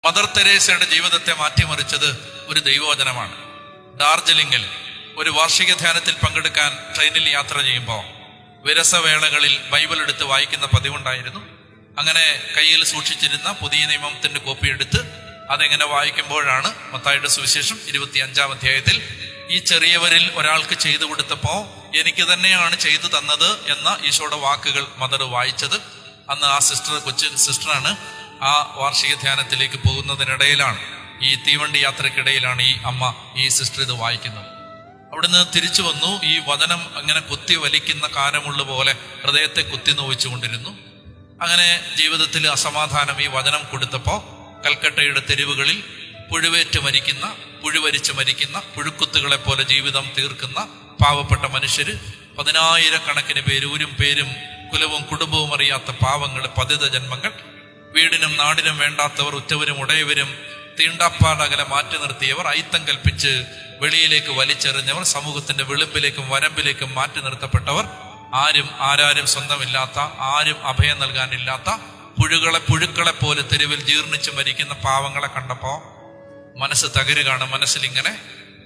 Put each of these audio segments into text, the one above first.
Mother തെരേസയുടെ ജീവിതത്തെ മാറ്റിമറിച്ചത് ഒരു ദൈവവചനമാണ്. ഡാർജിലിംഗിൽ ഒരു വാർഷിക ധ്യാനത്തിൽ പങ്കെടുക്കാൻ ട്രെയിനിൽ യാത്ര ചെയ്യുമ്പോൾ വിരസവേളകളിൽ ബൈബിൾ എടുത്ത് വായിക്കുന്ന പതിവുണ്ടായിരുന്നു. അങ്ങനെ കയ്യിൽ സൂക്ഷിച്ചിരുന്ന പുതിയ നിയമത്തിന്റെ കോപ്പി എടുത്ത് അതെങ്ങനെ വായിക്കുമ്പോഴാണ് മത്തായിയുടെ സുവിശേഷം 25-ാം അധ്യായത്തിൽ ഈ ചെറിയവരിൽ ഒരാൾക്ക് ചെയ്തു കൊടുത്തപ്പോ എനിക്ക് തന്നെയാണ് ചെയ്തു തന്നത് എന്ന ഈശോയുടെ വാക്കുകൾ മദർ വായിച്ചത്. അന്ന് ആ കൊച്ചു സിസ്റ്ററാണ്. ആ വാർഷിക ധ്യാനത്തിലേക്ക് പോകുന്നതിനിടയിലാണ്, ഈ തീവണ്ടി യാത്രക്കിടയിലാണ് ഈ അമ്മ, ഈ സിസ്റ്റർ ഇത് വായിക്കുന്നത്. അവിടുന്ന് തിരിച്ചു വന്നു. ഈ വചനം അങ്ങനെ കുത്തി വലിക്കുന്ന കാരമുള്ള പോലെ ഹൃദയത്തെ കുത്തി നോവിച്ചുകൊണ്ടിരുന്നു. അങ്ങനെ ജീവിതത്തിൽ അസമാധാനം ഈ വചനം കൊടുത്തപ്പോൾ കൽക്കട്ടയുടെ തെരുവുകളിൽ പുഴുവരിച്ച് മരിക്കുന്ന പുഴുക്കുത്തുകളെ പോലെ ജീവിതം തീർക്കുന്ന പാവപ്പെട്ട മനുഷ്യര്, 10,000-കണക്കിന് പേര്, ഊരും പേരും കുലവും കുടുംബവും അറിയാത്ത പാവങ്ങൾ, പതിത ജന്മങ്ങൾ, വീടിനും നാടിനും വേണ്ടാത്തവർ, ഉറ്റവരും ഉടയവരും, തീണ്ടാപ്പാടകലെ മാറ്റി നിർത്തിയവർ, അയിത്തം കൽപ്പിച്ച് വെളിയിലേക്ക് വലിച്ചെറിഞ്ഞവർ, സമൂഹത്തിന്റെ വിളിമ്പിലേക്കും വരമ്പിലേക്കും മാറ്റി നിർത്തപ്പെട്ടവർ, ആരാരും സ്വന്തമില്ലാത്ത, ആരും അഭയം നൽകാനില്ലാത്ത പുഴുക്കളെ പോലെ തെരുവിൽ ജീർണിച്ച് മരിക്കുന്ന പാവങ്ങളെ കണ്ടപ്പോ മനസ്സ് തകരുകയാണ്. മനസ്സിലിങ്ങനെ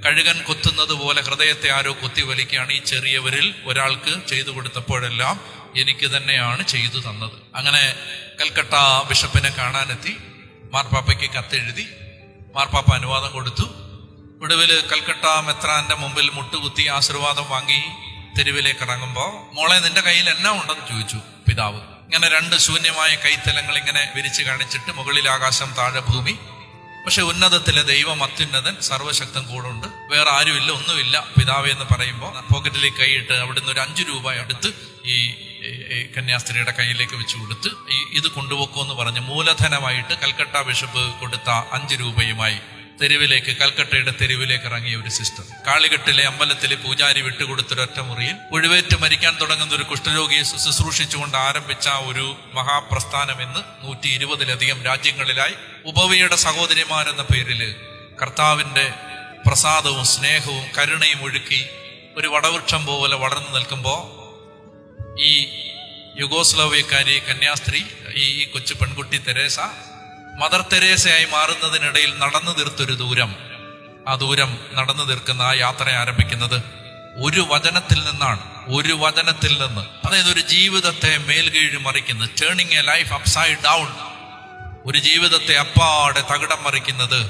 കഴുകൻ കൊത്തുന്നത് പോലെ ഹൃദയത്തെ ആരോ കുത്തി വലിക്കുകയാണ്. ഈ ചെറിയവരിൽ ഒരാൾക്ക് ചെയ്തു കൊടുത്തപ്പോഴെല്ലാം എനിക്ക് തന്നെയാണ് ചെയ്തു തന്നത്. അങ്ങനെ കൽക്കട്ട ബിഷപ്പിനെ കാണാനെത്തി, മാർപ്പാപ്പയ്ക്ക് കത്തെഴുതി, മാർപ്പാപ്പ അനുവാദം കൊടുത്തു. ഒടുവില് കൽക്കട്ട മെത്രാന്റെ മുമ്പിൽ മുട്ടുകുത്തി ആശീർവാദം വാങ്ങി തെരുവിലേക്ക് ഇറങ്ങുമ്പോ, മോളെ നിന്റെ കയ്യിൽ എന്നാ ഉണ്ടെന്ന് ചോദിച്ചു പിതാവ്. ഇങ്ങനെ 2 ശൂന്യമായ കൈത്തലങ്ങൾ ഇങ്ങനെ വിരിച്ചു കാണിച്ചിട്ട്, മുകളിൽ ആകാശം, താഴെ ഭൂമി, പക്ഷെ ഉന്നതത്തിലെ ദൈവം അത്യുന്നതൻ, സർവശക്തൻ കൂടുണ്ട്, വേറെ ആരുമില്ല, ഒന്നുമില്ല പിതാവേ എന്ന് പറയുമ്പോൾ പോക്കറ്റിലേക്ക് കൈയിട്ട് അവിടുന്ന് ഒരു 5 രൂപ എടുത്ത് ഈ കന്യാസ്ത്രീയുടെ കയ്യിലേക്ക് വെച്ച് കൊടുത്ത്, ഇത് കൊണ്ടുപോക്കുമെന്ന് പറഞ്ഞ് മൂലധനമായിട്ട് കൽക്കട്ട ബിഷപ്പ് കൊടുത്ത 5 രൂപയുമായി കൽക്കട്ടയുടെ തെരുവിലേക്ക് ഇറങ്ങിയ ഒരു സിസ്റ്റർ. കാളികെട്ടിലെ അമ്പലത്തിലെ പൂജാരി വിട്ടുകൊടുത്തൊരൊറ്റ മുറിയിൽ പുഴുവേറ്റ് മരിക്കാൻ തുടങ്ങുന്ന ഒരു കുഷ്ഠരോഗിയെ ശുശ്രൂഷിച്ചുകൊണ്ട് ആരംഭിച്ച ഒരു മഹാപ്രസ്ഥാനം ഇന്ന് 120-ലധികം രാജ്യങ്ങളിലായി ഉപവിയുടെ സഹോദരിമാരെന്ന പേരില് കർത്താവിന്റെ പ്രസാദവും സ്നേഹവും കരുണയും ഒഴുക്കി ഒരു വടവൃക്ഷം പോലെ വളർന്നു നിൽക്കുമ്പോ, ഈ യുഗോസ്ലോവേക്കാരി കന്യാസ്ത്രീ, ഈ കൊച്ചു പെൺകുട്ടി തെരേസ മദർ തെരേസയായി മാറുന്നതിനിടയിൽ നടന്നു തീർത്തൊരു ദൂരം, ആ ദൂരം നടന്നു തീർക്കുന്ന ആ യാത്ര ആരംഭിക്കുന്നത് ഒരു വചനത്തിൽ നിന്നാണ്. ഒരു വചനത്തിൽ നിന്ന്, അതായത് ഒരു ജീവിതത്തെ മേൽകീഴ് മറിക്കുന്നത്, turning a life upside down. ഒരു ജീവിതത്തെ അപ്പാടെ തകിടം മറിക്കുന്നത്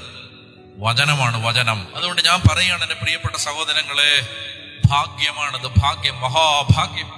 വചനമാണ്, വചനം. അതുകൊണ്ട് ഞാൻ പറയുകയാണ്, എന്റെ പ്രിയപ്പെട്ട സഹോദരങ്ങളെ, ഭാഗ്യമാണത്, ഭാഗ്യം, മഹാഭാഗ്യം.